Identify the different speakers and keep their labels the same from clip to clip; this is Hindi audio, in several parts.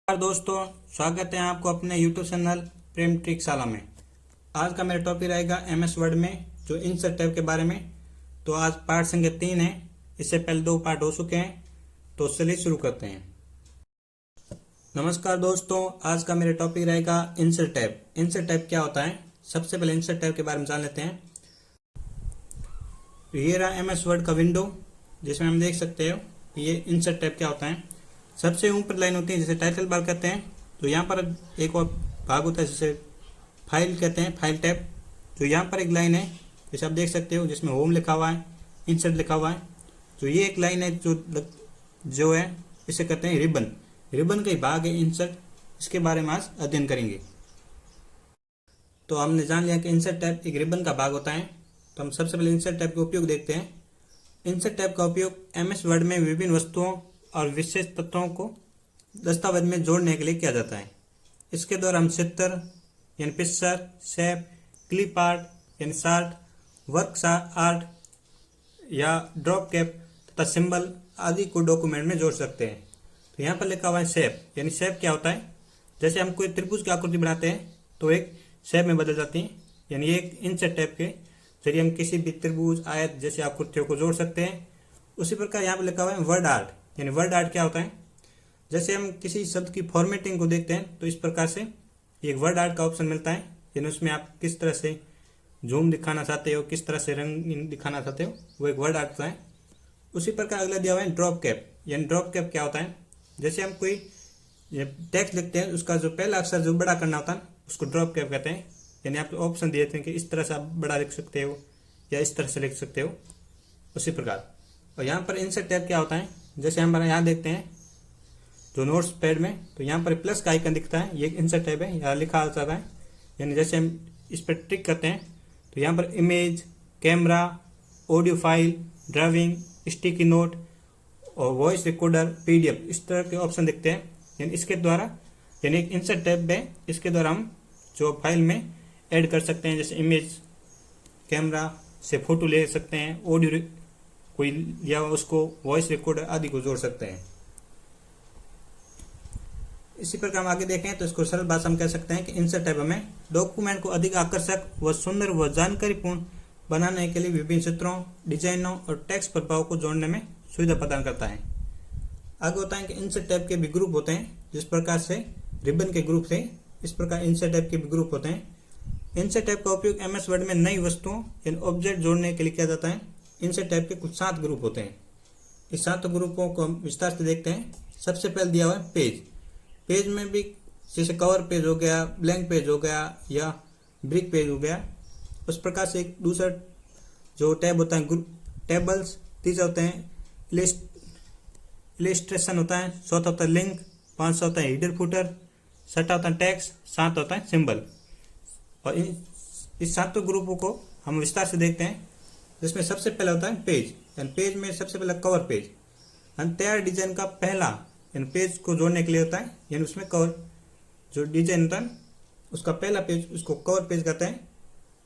Speaker 1: नमस्कार दोस्तों, स्वागत है आपको अपने YouTube चैनल प्रेम ट्रिकशाला में। आज का मेरा टॉपिक रहेगा MS वर्ड में जो इंसर्ट टैब के बारे में। तो आज पार्ट संख्या 3 है। इससे पहले 2 पार्ट हो चुके हैं। तो चलिए शुरू करते हैं। नमस्कार दोस्तों, आज का मेरा टॉपिक रहेगा इंसर्ट टैब। इंसर्ट टैब क्या होता है, सबसे पहले इंसर्ट टैब के बारे में जान लेते हैं। ये रहा MS वर्ड का विंडो, जिसमें हम देख सकते हो ये इंसर्ट टैब क्या होता है। सबसे ऊपर लाइन होती है जिसे टाइटल बार कहते हैं। तो यहाँ पर एक और भाग होता है जिसे फाइल कहते हैं, फाइल टैब। तो यहाँ पर एक लाइन है जैसे आप देख सकते हो जिसमें होम लिखा हुआ है, इंसर्ट लिखा हुआ है। तो ये एक लाइन है जो है इसे कहते हैं रिबन। रिबन का ही भाग है इंसर्ट। इसके बारे में आज अध्ययन करेंगे। तो हमने जान लिया कि इंसर्ट टैब एक रिबन का भाग होता है। तो हम सबसे पहले इंसर्ट टैब का उपयोग देखते हैं। इंसर्ट टैब का उपयोग MS वर्ड में विभिन्न वस्तुओं और विशेष तत्वों को दस्तावेज में जोड़ने के लिए किया जाता है। इसके द्वारा हम चित्र यानी पिक्चर, शेप, क्लिप आर्ट यानी शार्ट, वर्क आर्ट या ड्रॉप कैप तथा सिंबल आदि को डॉक्यूमेंट में जोड़ सकते हैं। तो यहाँ पर लिखा हुआ है शेप। यानी शेप क्या होता है, जैसे हम कोई त्रिभुज की आकृति बनाते हैं तो एक शेप में बदल जाती है। यानी एक इंसर्ट टैब के जरिए हम किसी भी त्रिभुज, आयत जैसी आकृतियों को जोड़ सकते हैं। उसी प्रकार यहाँ पर लिखा हुआ है वर्ड आर्ट। यानी वर्ड आर्ट क्या होता है, जैसे हम किसी शब्द की फॉर्मेटिंग को देखते हैं तो इस प्रकार से एक वर्ड आर्ट का ऑप्शन मिलता है। यानी उसमें आप किस तरह से जूम दिखाना चाहते हो, किस तरह से रंग दिखाना चाहते हो, वो एक वर्ड आर्ट होता है। उसी प्रकार अगला दिया हुआ है ड्रॉप कैप। यानी ड्रॉप कैप क्या होता है, जैसे हम कोई टेक्स्ट लिखते हैं उसका जो पहला अक्षर जो बड़ा करना होता है उसको ड्रॉप कैप कहते हैं। यानी आप ऑप्शन दिए थे कि इस तरह से आप बड़ा लिख सकते हो या इस तरह से लिख सकते हो, उसी प्रकार। और यहाँ पर इंसर्ट टैब क्या होता है, जैसे हम यहाँ देखते हैं जो नोट्स पैड में, तो यहाँ पर प्लस का आइकन दिखता है, ये इंसर्ट टैब है, यहाँ लिखा आता है। यानी जैसे हम इस पर टिक करते हैं तो यहाँ पर image, camera, audio file, driving, sticky note और वॉइस रिकॉर्डर, PDF इस तरह के ऑप्शन दिखते हैं। यानी इसके द्वारा, यानी एक इंसर्ट टैब है, इसके द्वारा हम जो फाइल में ऐड कर सकते हैं, जैसे इमेज, कैमरा से फोटो ले सकते हैं, ऑडियो कोई या उसको वॉइस रिकॉर्डर आदि को जोड़ सकते हैं। इसी प्रकार हम आगे देखें तो इसको सरल भाषा में कह सकते हैं कि इंसर्ट टैब हमें डॉक्यूमेंट को अधिक आकर्षक व सुंदर व जानकारीपूर्ण बनाने के लिए विभिन्न चित्रों, डिजाइनों और टेक्स्ट प्रभाव को जोड़ने में सुविधा प्रदान करता है। आगे होता है कि इंसर्ट टैब के भी ग्रुप होते हैं, जिस प्रकार से रिबन के ग्रुप थे इस प्रकार इंसर्ट टैब के भी ग्रुप होते हैं। इंसर्ट टैब का उपयोग MS वर्ड में नई वस्तुओं यानी ऑब्जेक्ट जोड़ने के लिए किया जाता है। इंसर्ट टैब के कुछ 7 ग्रुप होते हैं। इस 7 ग्रुपों को हम विस्तार से देखते हैं। सबसे पहले दिया हुआ है पेज। पेज में भी जैसे कवर पेज हो गया, ब्लैंक पेज हो गया या ब्रिक पेज हो गया, उस प्रकार से एक दूसरा जो टैब होता है ग्रुप टेबल्स, तीसरा होते हैं इलिस्ट्रेशन होता है, चौथा होता है लिंक, 5वां होता है हेडर फुटर, 6वां होता है टेक्स्ट, 7वां होता है सिंबल। और इस 7 ग्रुपों को हम विस्तार से देखते हैं, जिसमें सबसे पहला होता है पेज। यानी पेज में सबसे पहला कवर पेज तैयार डिजाइन का पहला, यानी पेज को जोड़ने के लिए होता है। यानी उसमें कवर जो डिजाइन होता है उसका पहला पेज, उसको कवर पेज कहते हैं।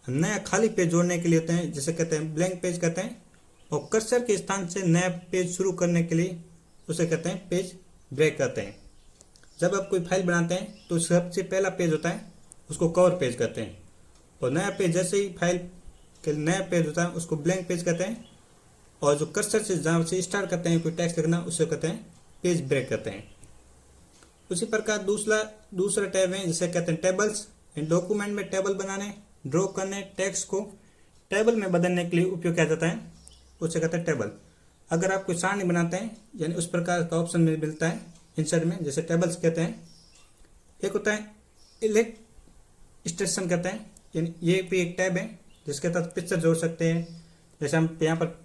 Speaker 1: नया खाली पेज जोड़ने के लिए होते हैं, जिसे कहते हैं ब्लैंक पेज कहते हैं। और कर्सर के स्थान से नया पेज शुरू करने के लिए उसे कहते हैं पेज ब्रेक कहते हैं। जब आप कोई फाइल बनाते हैं तो सबसे पहला पेज होता है उसको कवर पेज कहते हैं। और नया पेज जैसे ही फाइल के नया पेज होता है उसको ब्लैंक पेज कहते हैं। और जो कर्सर से जहाँ से स्टार्ट करते हैं कोई टेक्स्ट लिखना उसे कहते हैं पेज ब्रेक कहते हैं। उसी प्रकार दूसरा टैब है जिसे कहते हैं टेबल्स। डॉक्यूमेंट में टेबल बनाने, ड्रॉ करने, टेक्स्ट को टेबल में बदलने के लिए उपयोग किया जाता है, उसे कहते हैं टेबल। अगर आप कोई सारणी बनाते हैं यानी उस प्रकार का ऑप्शन मिलता है इंसर्ट में, जैसे टेबल्स कहते हैं। एक होता है इलिस्ट्रेशन कहते हैं। यानी ये भी एक टैब है जिसके तहत पिक्चर जोड़ सकते हैं। जैसे हम यहाँ पर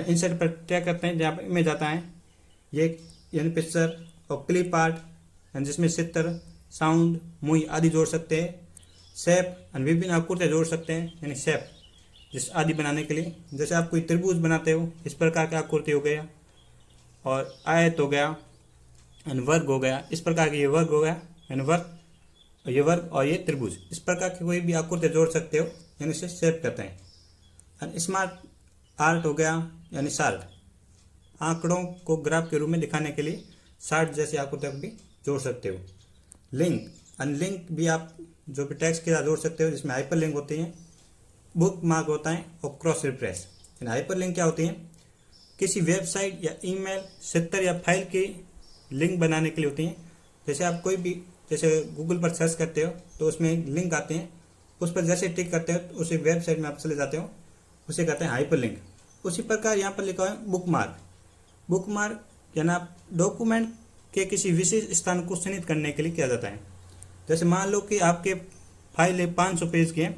Speaker 1: इंसर्ट पर क्या करते हैं, जहाँ पर इमेज आता है ये यानी पिक्चर, और क्लिप आर्ट जिसमें चित्र, साउंड, मूवी आदि जोड़ सकते हैं। शेप विभिन्न आकृतियाँ जोड़ सकते हैं, यानी शेप जिस आदि बनाने के लिए। जैसे आप कोई त्रिभुज बनाते हो इस प्रकार की आकृति हो गया, और आयत हो गया, वर्ग हो गया, इस प्रकार के ये वर्ग हो गया, यानी वर्ग, ये वर्ग और ये त्रिभुज, इस प्रकार की कोई भी आकृति जोड़ सकते हो, यानी इसे शेप कहते हैं। स्मार्ट आर्ट हो गया यानी चार्ट, आंकड़ों को ग्राफ के रूप में दिखाने के लिए चार्ट जैसी आकृतियां भी जोड़ सकते हो। लिंक, अनलिंक भी आप जो भी टेक्स्ट के साथ जोड़ सकते हो, जिसमें हाइपर लिंक होती हैं, बुक मार्क होता है और क्रॉस रिफ्रेश। हाइपर लिंक क्या होती है? किसी वेबसाइट या ईमेल क्षेत्र या फाइल की लिंक बनाने के लिए होती हैं। जैसे आप कोई भी, जैसे गूगल पर सर्च करते हो तो उसमें लिंक आते हैं, उस पर जैसे टिक करते हो तो उसी वेबसाइट में आप चले जाते हो, उसे कहते हैं हाइपर लिंक। उसी प्रकार यहाँ पर लिखा हुआ है बुक मार्क। बुक मार्क यानी आप डॉक्यूमेंट के किसी विशेष स्थान को चिन्हित करने के लिए किया जाता है। जैसे मान लो कि आपके फाइल है 500 पेज की है,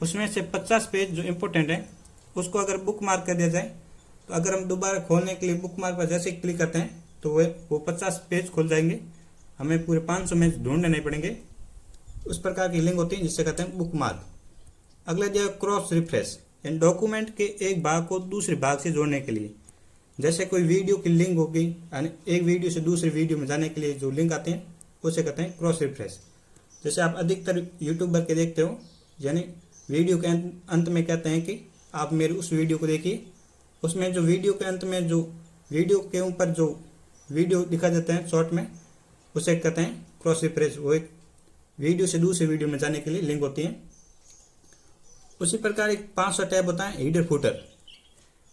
Speaker 1: उसमें से 50 पेज जो इम्पोर्टेंट है उसको अगर बुक मार्क कर दिया जाए, तो अगर हम दोबारा खोलने के लिए बुक मार्क पर जैसे क्लिक करते हैं तो वो 50 पेज खुल जाएंगे, हमें पूरे 500 में ढूंढने नहीं पड़ेंगे। उस प्रकार की लिंक होती है जिससे कहते हैं बुक मार्क। अगला दिया क्रॉस रिफ्रेश, यानी डॉक्यूमेंट के एक भाग को दूसरे भाग से जोड़ने के लिए। जैसे कोई वीडियो की लिंक होगी, यानी एक वीडियो से दूसरे वीडियो में जाने के लिए जो लिंक आते हैं उसे कहते हैं क्रॉस रिफ्रेश। जैसे आप अधिकतर यूट्यूबर के देखते हो, यानी वीडियो के अंत में कहते हैं कि आप मेरे उस वीडियो को देखिए, उसमें जो वीडियो के अंत में जो वीडियो के ऊपर जो वीडियो दिखा जाता है शॉर्ट में, उसे कहते हैं क्रॉस रिफ्रेश। वो एक वीडियो से दूसरे वीडियो में जाने के लिए लिंक होती है। उसी प्रकार एक 500 टैब होता है हीडर फुटर।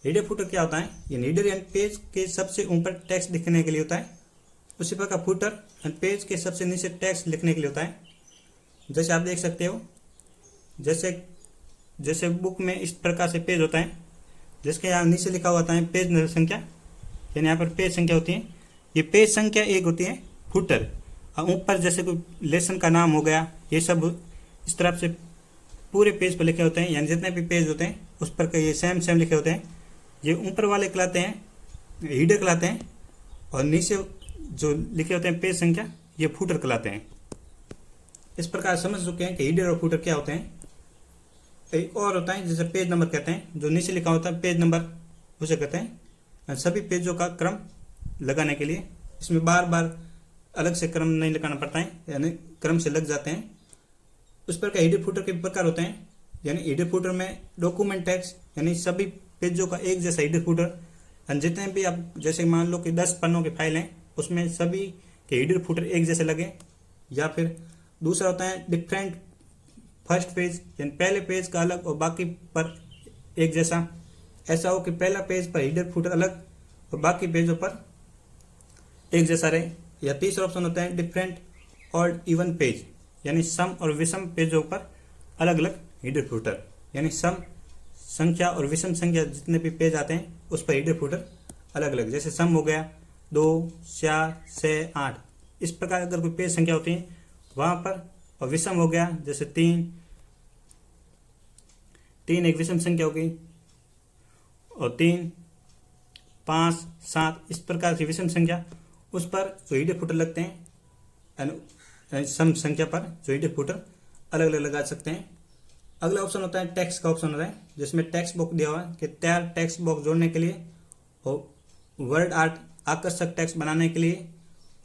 Speaker 1: हीडर फुटर क्या होता है? ये हीडर यानी पेज के सबसे ऊपर टेक्स्ट लिखने के लिए होता है। उसी प्रकार फुटर यानी पेज के सबसे नीचे टेक्स्ट लिखने के लिए होता है। जैसे आप देख सकते हो, जैसे बुक में इस प्रकार से पेज होता है, जिसके यहाँ नीचे लिखा हुआ होता है पेज नंबर संख्या, यानी यहाँ पर पेज संख्या होती है। ये पेज संख्या 1 होती है फुटर। और ऊपर जैसे कोई लेसन का नाम हो गया, ये सब इस तरफ से पूरे पेज पर लिखे होते हैं, यानी जितने भी पेज होते हैं उस पर ये सेम लिखे होते हैं। ये ऊपर वाले कहलाते हैं हीडर कहलाते हैं, और नीचे जो लिखे होते हैं पेज संख्या, ये फुटर कहलाते हैं। इस प्रकार समझ चुके हैं कि हीडर और फुटर क्या होते हैं। एक और होता है जिसे पेज नंबर कहते हैं, जो नीचे लिखा होता है पेज नंबर, उसे कहते हैं। सभी पेजों का क्रम लगाने के लिए इसमें बार बार अलग से क्रम नहीं लगाना पड़ता है, यानी क्रम से लग जाते हैं। उस पर हीडर फुटर के प्रकार होते हैं, यानी हीडर फुटर में डॉक्यूमेंट टेक्स्ट यानी सभी पेजों का एक जैसा हीडर फुटर, जितने भी आप जैसे मान लो कि 10 पन्नों की फाइल हैं उसमें सभी के हीडर फुटर एक जैसे लगे। या फिर दूसरा होता है डिफरेंट फर्स्ट पेज, यानी पहले पेज का अलग और बाकी पर एक जैसा। ऐसा हो कि पहला पेज पर हीडर फुटर अलग और बाकी पेजों पर एक जैसा रहे। या तीसरा ऑप्शन होता है डिफरेंट ऑड इवन पेज, यानी सम और विषम पेजों पर अलग अलग हीडर फुटर, यानी सम संख्या और विषम संख्या जितने भी पेज आते हैं उस पर हीडर फुटर अलग अलग। जैसे सम हो गया 2, 4, 6, 8, इस प्रकार अगर कोई पेज संख्या होती है वहां पर। और विषम हो गया जैसे 3 एक विषम संख्या हो गई, और 3, 5, 7 इस प्रकार की विषम संख्या, उस पर जो हीडर फुटर लगते हैं, सम संख्या पर जो हीडर फुटर अलग अलग लगा सकते हैं। अगला ऑप्शन होता है टेक्स्ट का ऑप्शन होता है, जिसमें टेक्स्ट बॉक्स दिया हुआ है कि तैयार टेक्स्ट बॉक्स जोड़ने के लिए, और वर्ड आर्ट आकर्षक टेक्स्ट बनाने के लिए,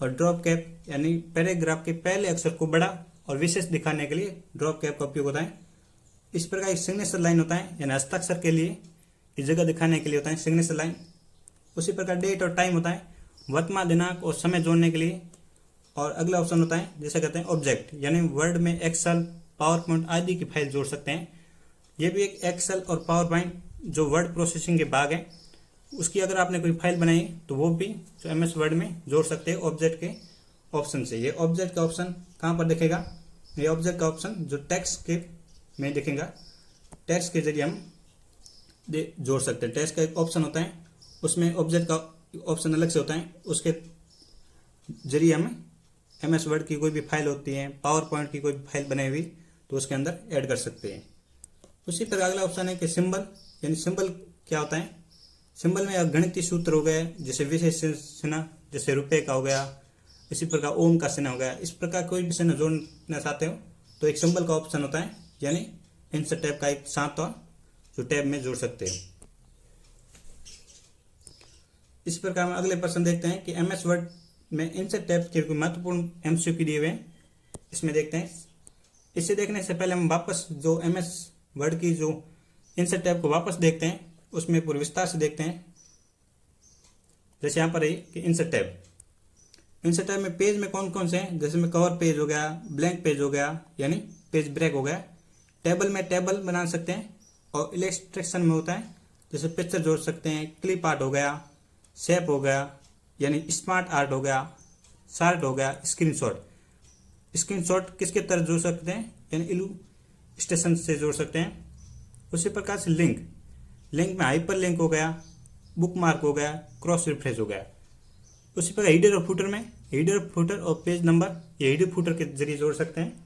Speaker 1: और ड्रॉप कैप यानी पैराग्राफ के पहले अक्षर को बड़ा और विशेष दिखाने के लिए ड्रॉप कैप का उपयोग होता है। इस प्रकार एक सिग्नेचर लाइन होता है, यानी हस्ताक्षर के लिए इस जगह दिखाने के लिए होता है सिग्नेचर लाइन। उसी प्रकार डेट और टाइम होता है, वर्तमान दिनांक और समय जोड़ने के लिए। और अगला ऑप्शन होता है जिसे कहते हैं ऑब्जेक्ट, यानी वर्ड में एक्सेल, पावर पॉइंट आदि की फाइल जोड़ सकते हैं। ये भी एक एक्सेल और पावर पॉइंट जो वर्ड प्रोसेसिंग के भाग है, उसकी अगर आपने कोई फाइल बनाई तो वो भी जो MS वर्ड में जोड़ सकते हैं ऑब्जेक्ट के ऑप्शन से। ये ऑब्जेक्ट का ऑप्शन कहाँ पर दिखेगा? ये ऑब्जेक्ट का ऑप्शन जो टेक्स्ट के में दिखेगा, टेक्स्ट के जरिए हम जोड़ सकते हैं। टेक्स्ट का एक ऑप्शन होता है, उसमें ऑब्जेक्ट का ऑप्शन अलग से होता है, उसके जरिए हम MS वर्ड की कोई भी फाइल होती है, पावर पॉइंट की कोई भी फाइल बनाई हुई, तो उसके अंदर ऐड कर सकते हैं। उसी तरह अगला ऑप्शन है कि सिंबल, यानी सिंबल क्या होता है? सिंबल में गणितीय सूत्र हो गए, जैसे विशेष चिन्ह, जैसे रुपए का हो गया, इसी प्रकार ओम का चिन्ह हो गया। इस प्रकार कोई भी चिन्ह जोड़ना चाहते हो तो एक सिंबल का ऑप्शन होता है, यानी इंसर्ट टैब का एक साथ और जो टैब में जोड़ सकते हो। इस प्रकार हम अगले प्रश्न देखते हैं कि MS वर्ड में इंसर्ट टैब के कोई महत्वपूर्ण MCQ दिए हुए हैं, इसमें देखते हैं। इसे देखने से पहले हम वापस जो MS वर्ड की जो इंसर्ट टैब को वापस देखते हैं, उसमें पूरे विस्तार से देखते हैं। जैसे यहाँ पर है कि इंसर्ट टैब, इंसर्ट टैब में पेज में कौन कौन से हैं, जैसे में कवर पेज हो गया, ब्लैंक पेज हो गया यानी पेज ब्रेक हो गया। टेबल में टेबल बना सकते हैं, और इलस्ट्रेशन में होता है जैसे पिक्चर जोड़ सकते हैं, क्लिप आर्ट हो गया, शेप हो गया यानी स्मार्ट आर्ट हो गया, शार्ट हो गया, स्क्रीनशॉट। स्क्रीनशॉट किसके तरह जोड़ सकते हैं यानी इलस्ट्रेशन से जोड़ सकते हैं। उसी प्रकार से लिंक में हाइपर लिंक हो गया, बुक मार्क हो गया, क्रॉस रेफरेंस हो गया। उसी प्रकार हीडर और फुटर में हीडर, फुटर और पेज नंबर ये हीडर फुटर के जरिए जोड़ सकते हैं,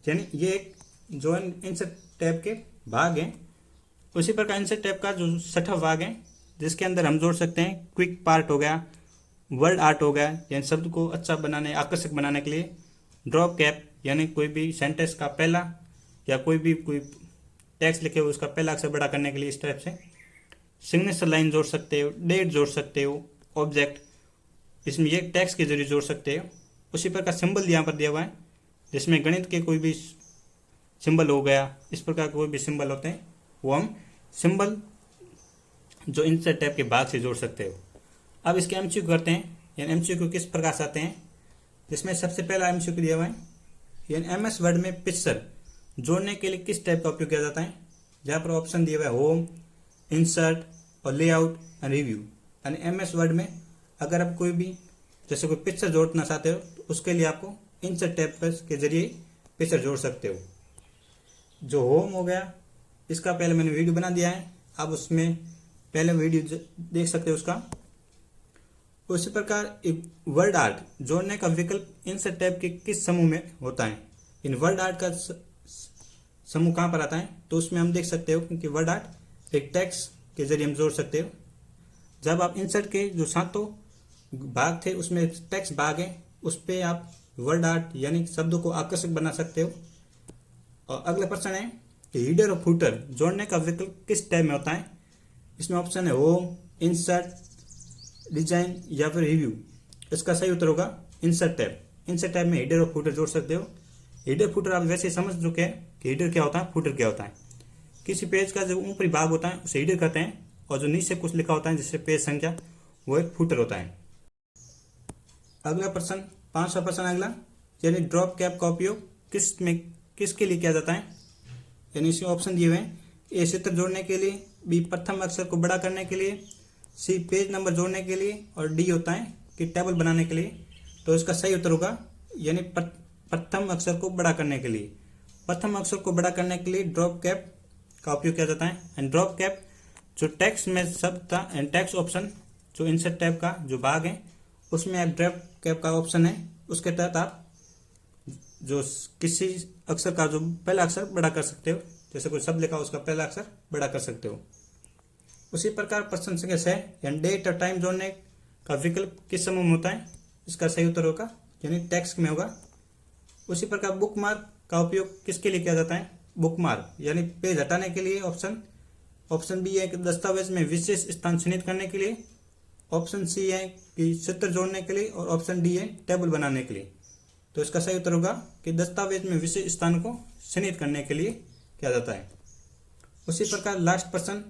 Speaker 1: यानी ये एक जो इंसर्ट टैब के भाग हैं। उसी प्रकार इंसर्ट टैब का जो छठा भाग है जिसके अंदर हम जोड़ सकते हैं क्विक पार्ट हो गया, वर्ड आर्ट हो गया यानी शब्द को अच्छा बनाने, आकर्षक बनाने के लिए, ड्रॉप कैप यानी कोई भी सेंटेंस का पहला या कोई टेक्स्ट लिखे हो उसका पहला अक्षर बड़ा करने के लिए इस टाइप से, सिग्नेचर लाइन जोड़ सकते हो, डेट जोड़ सकते हो, ऑब्जेक्ट इसमें ये टेक्स्ट के जरिए जोड़ सकते हो। उसी प्रकार सिंबल यहाँ पर दिया हुआ है जिसमें गणित के कोई भी सिंबल हो गया, इस प्रकार कोई भी सिंबल होते हैं वो हम सिंबल जो इंसर्ट टैब के भाग से जोड़ सकते हो। अब इसके एमसीक्यू करते हैं, यानी एमसीक्यू किस प्रकार से आते हैं, जिसमें सबसे पहला एमसीक्यू दिया हुआ है यानी एमएस वर्ड में पिक्चर जोड़ने के लिए किस टाइप का उपयोग किया जाता है। जहाँ पर ऑप्शन दिया हुआ है होम, इंसर्ट और लेआउट एंड रिव्यू। यानी एमएस वर्ड में अगर आप कोई भी जैसे कोई पिक्चर जोड़ना चाहते हो तो उसके लिए आपको इंसर्ट टैब के जरिए पिक्चर जोड़ सकते हो। जो होम हो गया इसका पहले मैंने वीडियो बना दिया है, आप उसमें पहले वीडियो देख सकते हो उसका। उसी प्रकार एक वर्ड आर्ट जोड़ने का विकल्प इंसर्ट टैब के किस समूह में होता है। इन वर्ड आर्ट का समूह कहाँ पर आता है, तो उसमें हम देख सकते हो क्योंकि वर्ड आर्ट एक टेक्स्ट के जरिए हम जोड़ सकते हो। जब आप इंसर्ट के जो सातों भाग थे उसमें टेक्स्ट भाग है, उस पर आप वर्ड आर्ट यानी शब्दों को आकर्षक बना सकते हो। और अगला प्रश्न है कि हीडर और फुटर जोड़ने का विकल्प किस टैब में होता है। इसमें ऑप्शन है होम, इंसर्ट, डिजाइन या फिर रिव्यू। इसका सही उत्तर होगा इंसर्ट टैब। इंसर्ट टैब में हीडर और फुटर जोड़ सकते हो। हीडर फुटर आप वैसे समझ चुके हैं कि हीडर क्या होता है, फुटर क्या होता है। किसी पेज का जो ऊपरी भाग होता है उसे हीडर कहते हैं, और जो नीचे कुछ लिखा होता है जिससे पेज संख्या वो एक फुटर होता है। अगला प्रश्न, पांचवा प्रश्न अगला, यानी ड्रॉप कैप का उपयोग किसके लिए किया जाता है। यानी इसके ऑप्शन दिए हुए हैं, ए चित्र जोड़ने के लिए, बी प्रथम अक्षर को बड़ा करने के लिए, सी पेज नंबर जोड़ने के लिए, और डी होता है कि टेबल बनाने के लिए। तो इसका सही उत्तर होगा यानी प्रथम अक्षर को बड़ा करने के लिए। प्रथम अक्षर को बड़ा करने के लिए ड्रॉप कैप का उपयोग किया जाता है। एंड ड्रॉप कैप जो टेक्स्ट में शब्द था एंड टेक्स्ट ऑप्शन जो इंसर्ट टैब का जो भाग है उसमें ड्रॉप कैप का ऑप्शन है, उसके तहत आप जो किसी अक्षर का जो पहला अक्षर बड़ा कर सकते हो, जैसे कोई शब्द लिखा हो उसका पहला अक्षर बड़ा कर सकते हो। उसी प्रकार प्रश्न संख्या 6, यानी डेट और टाइम जोड़ने का विकल्प किस समूह में होता है। इसका सही उत्तर होगा यानी टेक्स्ट में होगा। उसी प्रकार बुक मार्क का उपयोग किसके लिए किया जाता है। बुक मार्क यानी पेज हटाने के लिए। ऑप्शन बी है कि दस्तावेज में विशेष स्थान चिन्हित करने के लिए, ऑप्शन सी है कि चित्र जोड़ने के लिए, और ऑप्शन डी है टेबल बनाने के लिए। तो इसका सही उत्तर होगा कि दस्तावेज में विशेष स्थान को चिन्हित करने के लिए किया जाता है। उसी प्रकार लास्ट प्रश्न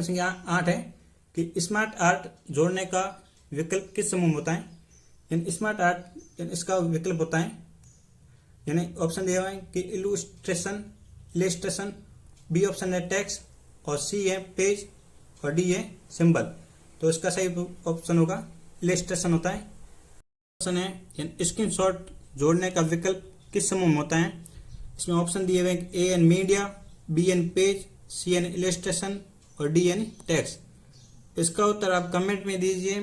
Speaker 1: संख्या 8 है कि स्मार्ट आर्ट जोड़ने का विकल्प किस समूह में होता है। यानी स्मार्ट आर्ट इसका विकल्प होता है, यानी ऑप्शन दिया हुआ है कि इलस्ट्रेशन, बी ऑप्शन है टेक्स्ट, और सी है पेज, और डी है सिंबल। तो इसका सही ऑप्शन होगा इलस्ट्रेशन होता है। ऑप्शन है स्क्रीनशॉट जोड़ने का विकल्प किस समूह में होता है। इसमें ऑप्शन दिए हुए हैं A an media, B an page, C an illustration, और डी एन टेक्स्ट। इसका उत्तर आप कमेंट में दीजिए।